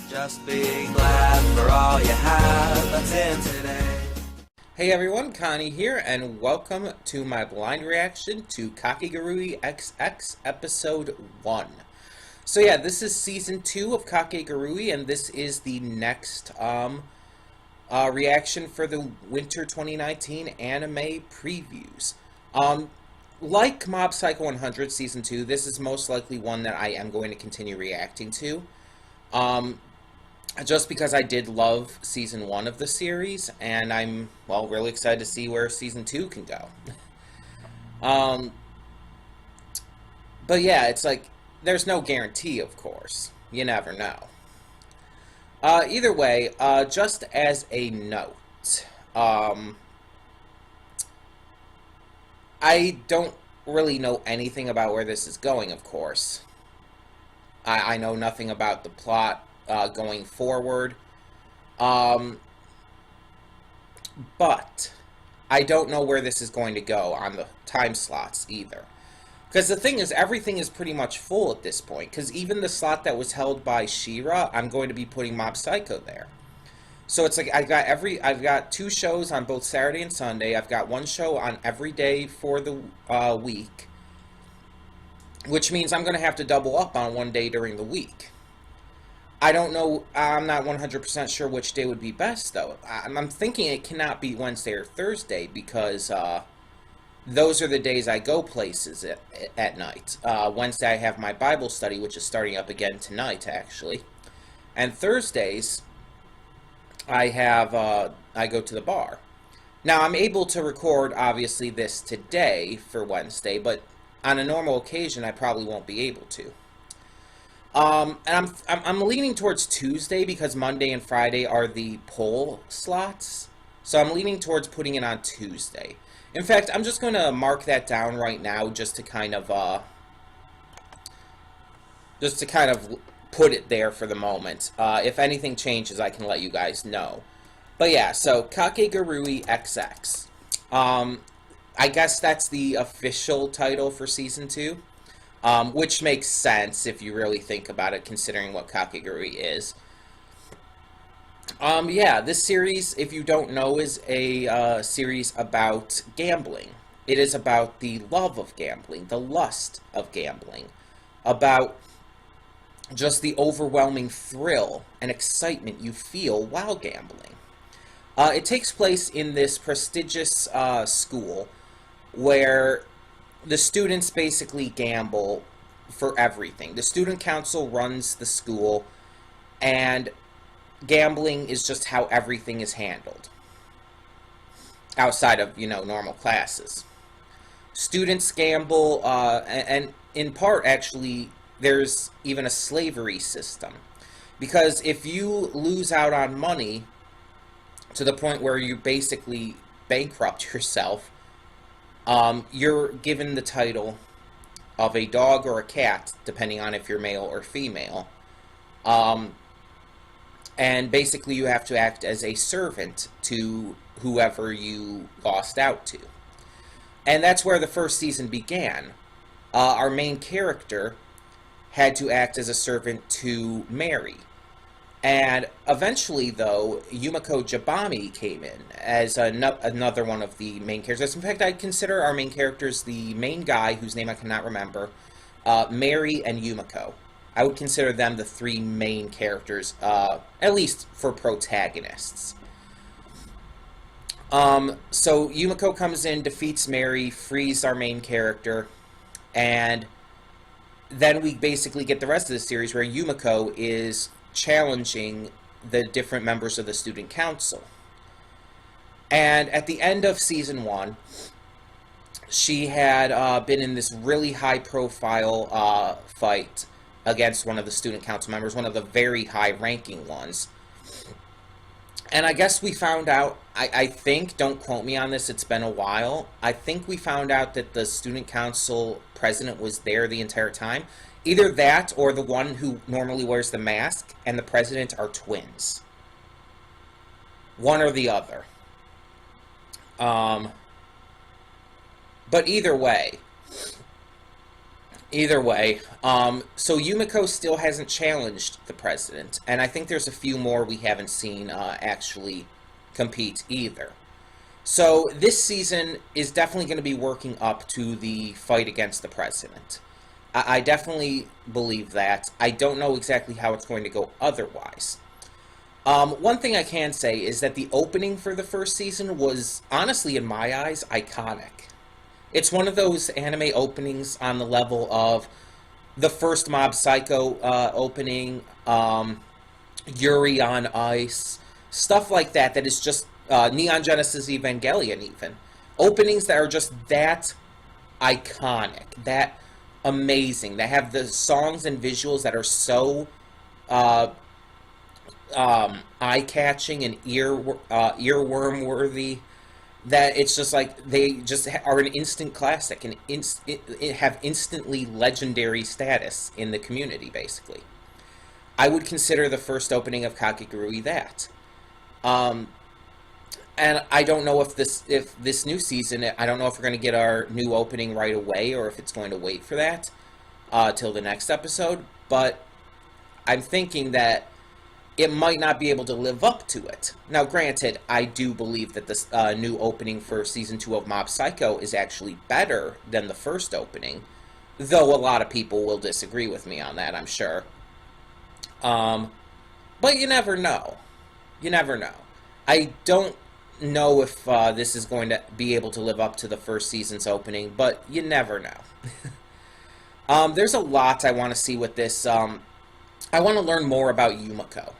Just be glad for all you have that's in today. Hey everyone, Connie here, and welcome to my blind reaction to Kakegurui XX Episode 1. So yeah, this is Season 2 of Kakegurui, and this is the next reaction for the Winter 2019 anime previews. Like Mob Psycho 100 Season 2, this is most likely one that I am going to continue reacting to. Just because I did love Season 1 of the series, and I'm, well, really excited to see where Season 2 can go. But yeah, it's like, there's no guarantee, of course. You never know. Either way, just as a note, I don't really know anything about where this is going, of course. I know nothing about the plot going forward. But I don't know where this is going to go on the time slots either. Because the thing is, everything is pretty much full at this point. Because even the slot that was held by She-Ra, I'm going to be putting Mob Psycho there. So it's like I've got 2 shows on both Saturday and Sunday. I've got 1 show on every day for the week. Which means I'm going to have to double up on 1 day during the week. I don't know, I'm not 100% sure which day would be best, though. I'm thinking it cannot be Wednesday or Thursday, because those are the days I go places at night. Wednesday I have my Bible study, which is starting up again tonight, actually. And Thursdays, I go to the bar. Now, I'm able to record, obviously, this today for Wednesday, but on a normal occasion, I probably won't be able to. And I'm leaning towards Tuesday because Monday and Friday are the poll slots. So I'm leaning towards putting it on Tuesday. In fact, I'm just going to mark that down right now just to kind of put it there for the moment. If anything changes, I can let you guys know. But yeah, so Kakegurui XX. I guess that's the official title for Season 2. Which makes sense if you really think about it, considering what Kakegurui is. Yeah, this series, if you don't know, is a series about gambling. It is about the love of gambling, the lust of gambling, about just the overwhelming thrill and excitement you feel while gambling. It takes place in this prestigious school where the students basically gamble for everything. The student council runs the school, and gambling is just how everything is handled. Outside of, normal classes. Students gamble, and in part, actually, there's even a slavery system. Because if you lose out on money to the point where you basically bankrupt yourself, you're given the title of a dog or a cat, depending on if you're male or female. And basically you have to act as a servant to whoever you lost out to. And that's where the first season began. Our main character had to act as a servant to Mary. And eventually, though, Yumiko Jabami came in as another one of the main characters. In fact, I consider our main characters the main guy, whose name I cannot remember, Mary, and Yumiko. I would consider them the 3 main characters, at least for protagonists. So Yumiko comes in, defeats Mary, frees our main character, and then we basically get the rest of the series where Yumiko is challenging the different members of the student council. And at the end of Season 1, she had been in this really high-profile fight against one of the student council members, one of the very high-ranking ones. And I guess we found out, I think, don't quote me on this, it's been a while, I think we found out that the student council president was there the entire time. Either that, or the one who normally wears the mask and the president are twins. One or the other. But either way, Either way, so Yumiko still hasn't challenged the president, and I think there's a few more we haven't seen actually compete either. So this season is definitely going to be working up to the fight against the president. I definitely believe that. I don't know exactly how it's going to go otherwise. One thing I can say is that the opening for the first season was, honestly, in my eyes, iconic. It's one of those anime openings on the level of the first Mob Psycho opening, Yuri on Ice, stuff like that, that is just Neon Genesis Evangelion, even. Openings that are just that iconic, that amazing, that have the songs and visuals that are so uh, eye-catching and earworm worthy, that it's just like they just are an instant classic and have instantly legendary status in the community, basically. I would consider the first opening of Kakegurui that. Um, and I don't know if this new season, I don't know if we're going to get our new opening right away or if it's going to wait for that till the next episode. But I'm thinking that it might not be able to live up to it. Now, granted, I do believe that this new opening for Season 2 of Mob Psycho is actually better than the first opening, though a lot of people will disagree with me on that, I'm sure. Um, but you never know. You never know. I don't know if this is going to be able to live up to the first season's opening, but you never know. There's a lot I want to see with this. I want to learn more about Yumiko.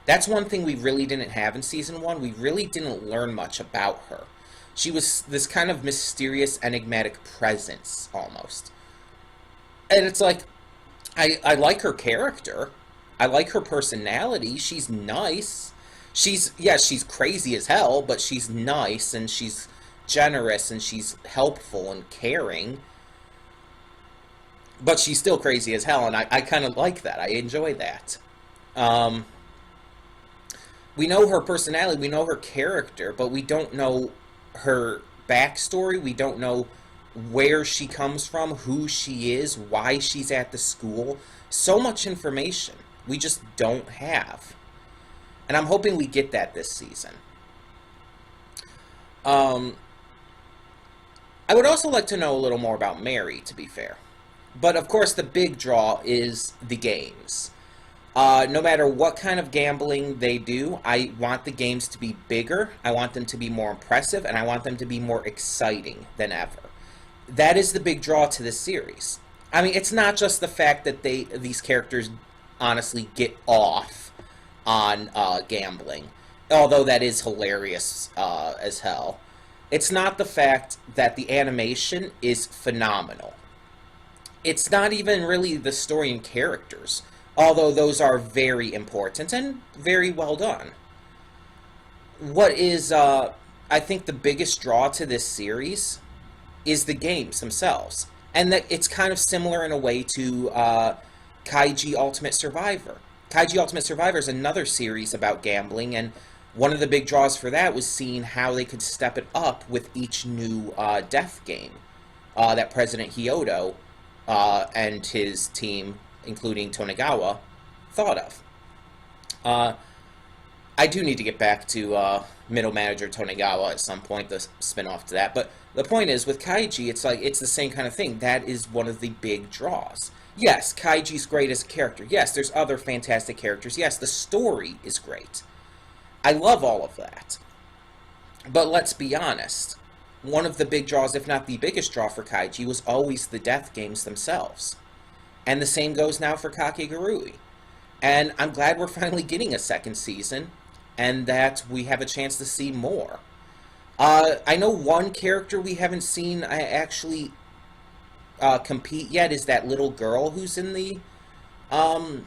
That's one thing we really didn't have in Season 1. We really didn't learn much about her. She was this kind of mysterious, enigmatic presence, almost. And it's like, I like her character. I like her personality. She's nice. She's crazy as hell, but she's nice, and she's generous, and she's helpful and caring. But she's still crazy as hell, and I kind of like that. I enjoy that. Um, we know her personality, we know her character, but we don't know her backstory. We don't know where she comes from, who she is, why she's at the school. So much information we just don't have. And I'm hoping we get that this season. Um, I would also like to know a little more about Mary, to be fair. But of course, the big draw is the games. No matter what kind of gambling they do, I want the games to be bigger, I want them to be more impressive, and I want them to be more exciting than ever. That is the big draw to this series. I mean, it's not just the fact that these characters honestly get off on gambling, although that is hilarious as hell. It's not the fact that the animation is phenomenal. It's not even really the story and characters, although those are very important and very well done. What is, I think, the biggest draw to this series is the games themselves. And that it's kind of similar in a way to Kaiji Ultimate Survivor. Kaiji Ultimate Survivor is another series about gambling, and one of the big draws for that was seeing how they could step it up with each new death game that President Hyodo and his team, including Tonegawa, thought of. I do need to get back to Middle Manager Tonegawa at some point, the spin-off to that. But the point is, with Kaiji, it's like it's the same kind of thing. That is one of the big draws. Yes, Kaiji's great as a character. Yes, there's other fantastic characters. Yes, the story is great. I love all of that. But let's be honest. One of the big draws, if not the biggest draw for Kaiji, was always the death games themselves. And the same goes now for Kakegurui. And I'm glad we're finally getting a second season, and that we have a chance to see more. I know one character we haven't seen actually compete yet is that little girl who's um,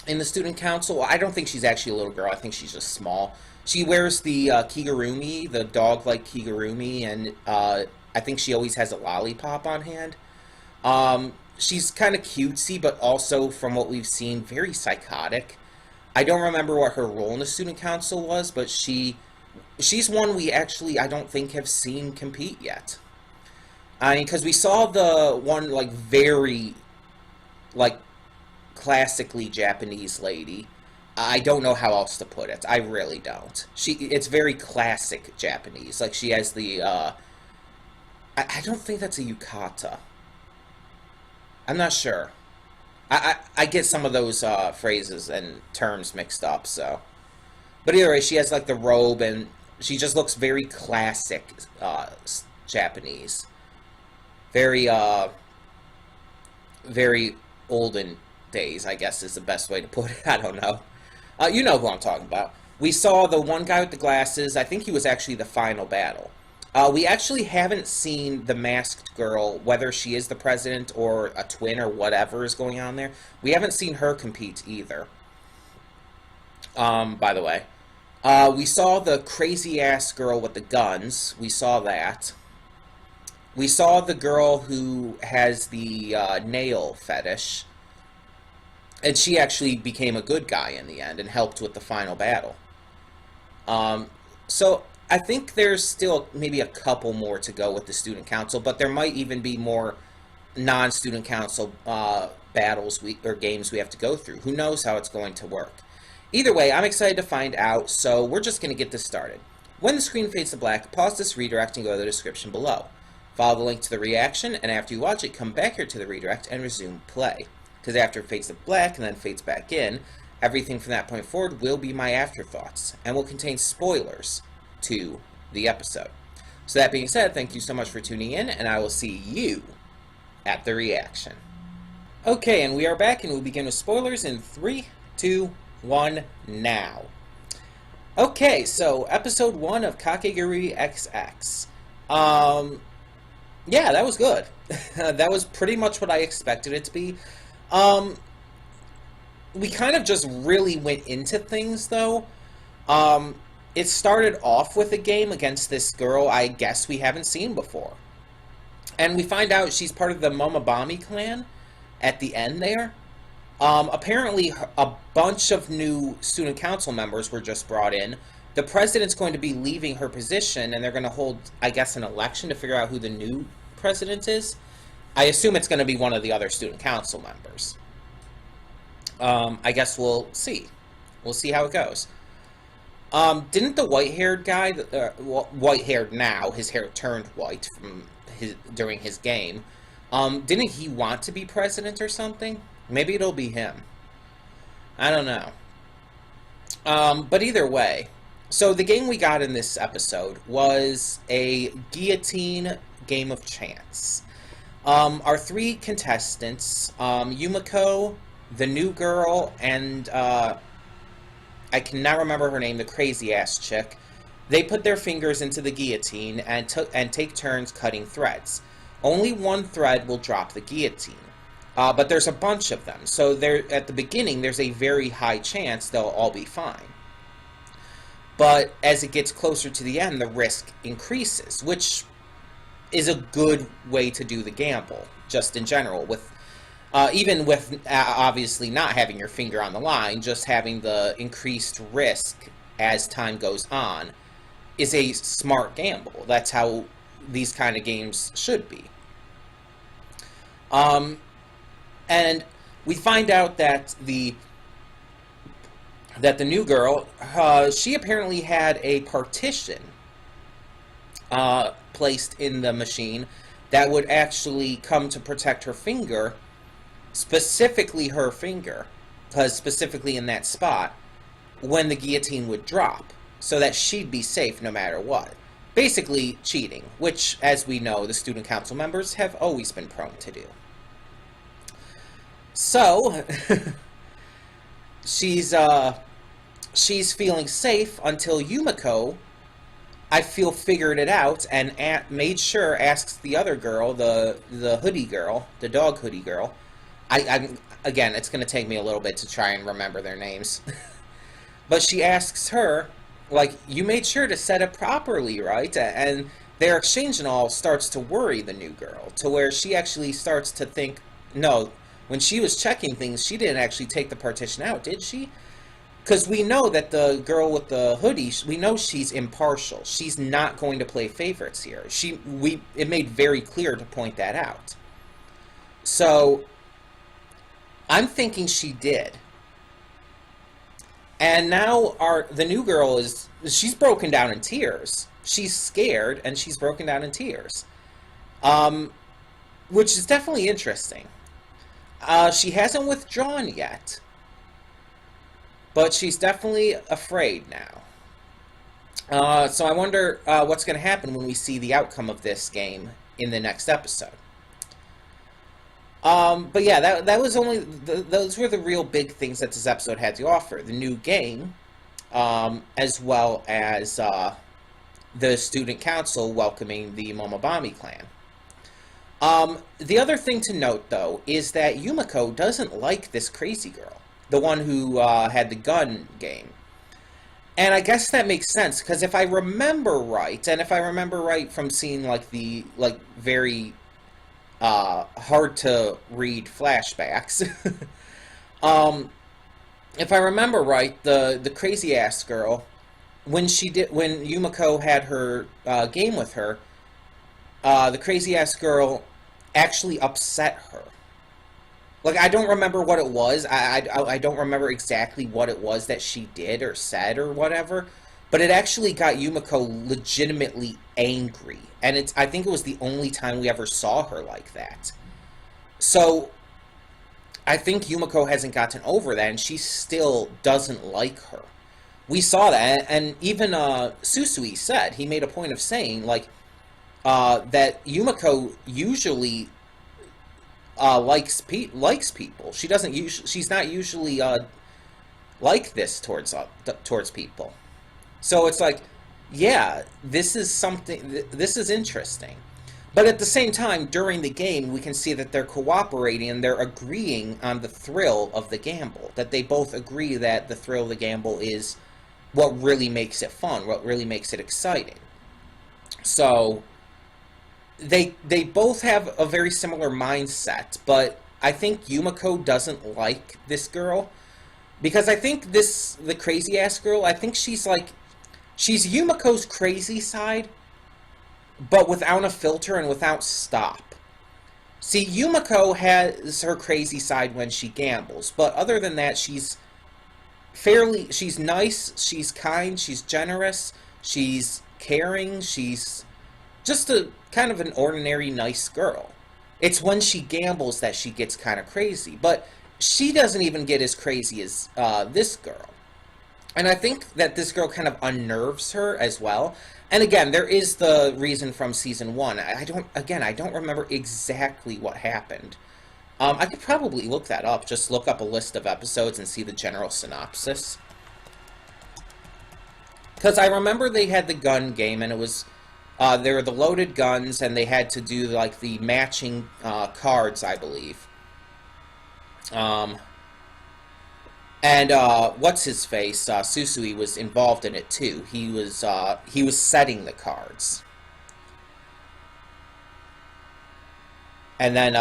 in the student council. I don't think she's actually a little girl. I think she's just small. She wears the kigurumi, the dog-like kigurumi, and I think she always has a lollipop on hand. She's kind of cutesy, but also, from what we've seen, very psychotic. I don't remember what her role in the student council was, but she's one we actually, I don't think, have seen compete yet. I mean, because we saw the one, like, very, like, classically Japanese lady. I don't know how else to put it. I really don't. It's very classic Japanese. Like, she has the, I don't think that's a yukata. I'm not sure. I get some of those phrases and terms mixed up, so. But either way, she has, like, the robe, and she just looks very classic Japanese. Very, very olden days, I guess is the best way to put it. I don't know. You know who I'm talking about. We saw the one guy with the glasses. I think he was actually the final battle. We actually haven't seen the masked girl, whether she is the president or a twin or whatever is going on there. We haven't seen her compete either. By the way. We saw the crazy-ass girl with the guns. We saw that. We saw the girl who has the nail fetish. And she actually became a good guy in the end and helped with the final battle. So I think there's still maybe a couple more to go with the student council, but there might even be more non-student council battles or games we have to go through. Who knows how it's going to work. Either way, I'm excited to find out, so we're just going to get this started. When the screen fades to black, pause this redirect and go to the description below. Follow the link to the reaction, and after you watch it, come back here to the redirect and resume play. Because after it fades to black and then fades back in, everything from that point forward will be my afterthoughts, and will contain spoilers to the episode. So that being said, thank you so much for tuning in, and I will see you at the reaction. Okay, and we are back, and we'll begin with spoilers in 3, 2, 1, now. Okay, so episode 1 of Kakegurui XX. Yeah, that was good. That was pretty much what I expected it to be. We kind of just really went into things, though. It started off with a game against this girl I guess we haven't seen before. And we find out she's part of the Momobami clan at the end there. Apparently, a bunch of new student council members were just brought in. The president's going to be leaving her position, and they're going to hold, I guess, an election to figure out who the new president is. I assume it's going to be one of the other student council members. I guess we'll see. We'll see how it goes. Didn't the white-haired guy, white-haired now, his hair turned white from during his game, didn't he want to be president or something? Maybe it'll be him. I don't know. But either way, so the game we got in this episode was a guillotine game of chance. Our 3 contestants, Yumiko, the new girl, and I cannot remember her name, the crazy-ass chick, they put their fingers into the guillotine and take turns cutting threads. Only one thread will drop the guillotine. But there's a bunch of them, so at the beginning there's a very high chance they'll all be fine. But as it gets closer to the end, the risk increases, which is a good way to do the gamble, just in general. Even with obviously not having your finger on the line, just having the increased risk as time goes on is a smart gamble. That's how these kind of games should be. And we find out that the new girl, she apparently had a partition placed in the machine that would actually come to protect her finger, specifically her finger, because specifically in that spot, when the guillotine would drop, so that she'd be safe no matter what. Basically cheating, which, as we know, the student council members have always been prone to do. So, she's feeling safe until Yumiko, I feel, figured it out and made sure, asks the other girl, the hoodie girl, the dog hoodie girl. Again, it's going to take me a little bit to try and remember their names. But she asks her, like, you made sure to set it properly, right? And their exchange and all starts to worry the new girl, to where she actually starts to think, no, when she was checking things, she didn't actually take the partition out, did she? Because we know that the girl with the hoodie, we know she's impartial. She's not going to play favorites here. It made very clear to point that out. So I'm thinking she did. And now the new girl she's broken down in tears. She's scared and she's broken down in tears. Which is definitely interesting. She hasn't withdrawn yet. But she's definitely afraid now. So I wonder what's going to happen when we see the outcome of this game in the next episode. But yeah, that was those were the real big things that this episode had to offer. The new game, as well as the student council welcoming the Momobami clan. The other thing to note, though, is that Yumiko doesn't like this crazy girl. The one who had the gun game. And I guess that makes sense, because if I remember right, and if I remember right from seeing, the very hard to read flashbacks, if I remember right, the crazy ass girl, when Yumiko had her game with her, the crazy ass girl actually upset her. I don't remember what it was. I don't remember exactly what it was that she did or said or whatever. But it actually got Yumiko legitimately angry. And I think it was the only time we ever saw her like that. So, I think Yumiko hasn't gotten over that, and she still doesn't like her. We saw that, and even Susui said, he made a point of saying, that Yumiko usually likes people. She's not usually like this towards people. So it's yeah, this is interesting. But at the same time, during the game, we can see that they're cooperating and they're agreeing on the thrill of the gamble. That they both agree that the thrill of the gamble is what really makes it fun, what really makes it exciting. So they both have a very similar mindset, but I think Yumiko doesn't like this girl, because I think the crazy ass girl, I think she's Yumiko's crazy side, but without a filter and without stop. See, Yumiko has her crazy side when she gambles, but other than that, she's nice, she's kind, she's generous, she's caring, she's just a kind of an ordinary nice girl. It's when she gambles that she gets kind of crazy, but she doesn't even get as crazy as this girl. And I think that this girl kind of unnerves her as well. And again, there is the reason from season 1. I don't remember exactly what happened. I could probably look that up, just look up a list of episodes and see the general synopsis. Because I remember they had the gun game, and it was there were the loaded guns, and they had to do the matching cards, I believe. And what's his face? Susui was involved in it too. He was setting the cards, and then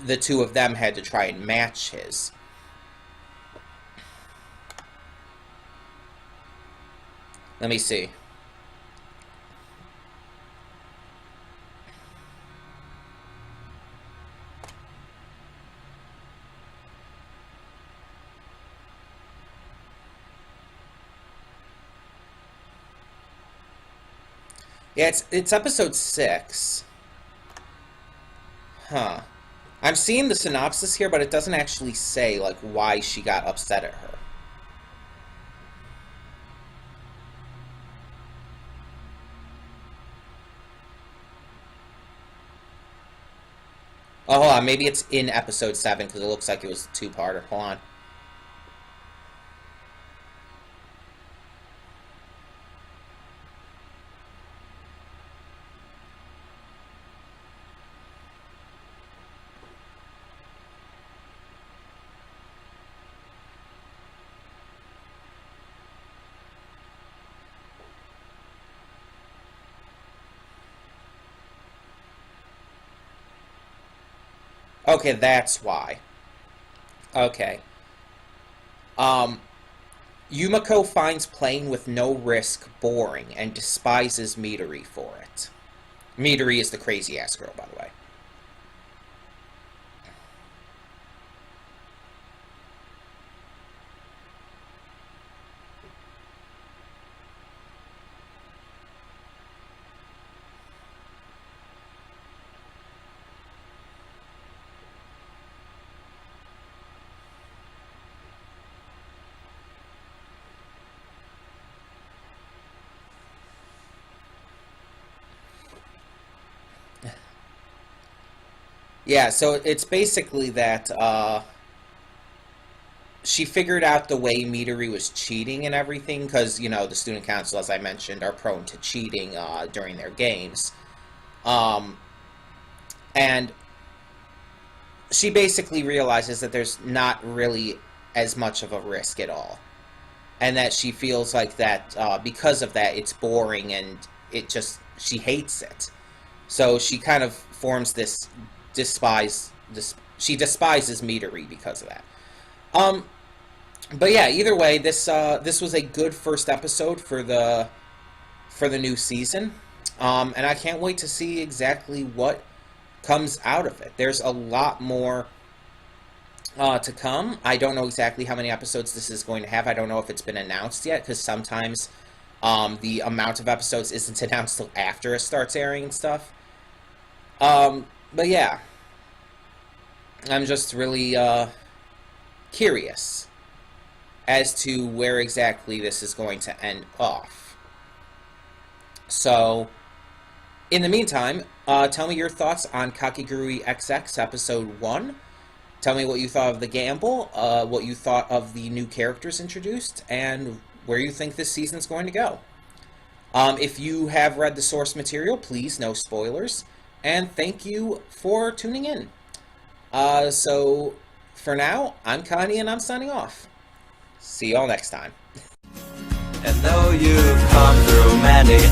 the two of them had to try and match his. Let me see. Yeah, it's episode 6. Huh. I'm seeing the synopsis here, but it doesn't actually say, why she got upset at her. Oh, hold on. Maybe it's in episode 7, because it looks like it was a two-parter. Hold on. Okay, that's why. Okay. Um, Yumiko finds playing with no risk boring and despises Midori for it. Midori is the crazy-ass girl, by the way. Yeah, so it's basically that she figured out the way Midori was cheating and everything, because, you know, the student council, as I mentioned, are prone to cheating during their games. Um, and she basically realizes that there's not really as much of a risk at all. And that she feels like that because of that, it's boring and she hates it. So she kind of forms this she despises Midori because of that. But yeah, either way, this was a good first episode for the new season, and I can't wait to see exactly what comes out of it. There's a lot more to come. I don't know exactly how many episodes this is going to have. I don't know if it's been announced yet, because sometimes the amount of episodes isn't announced till after it starts airing and stuff. But yeah, I'm just really curious as to where exactly this is going to end off. So, in the meantime, tell me your thoughts on Kakegurui XX Episode 1. Tell me what you thought of the gamble, what you thought of the new characters introduced, and where you think this season's going to go. If you have read the source material, please, no spoilers. And thank you for tuning in. So, for now, I'm Connie and I'm signing off. See y'all next time. And though you've come through many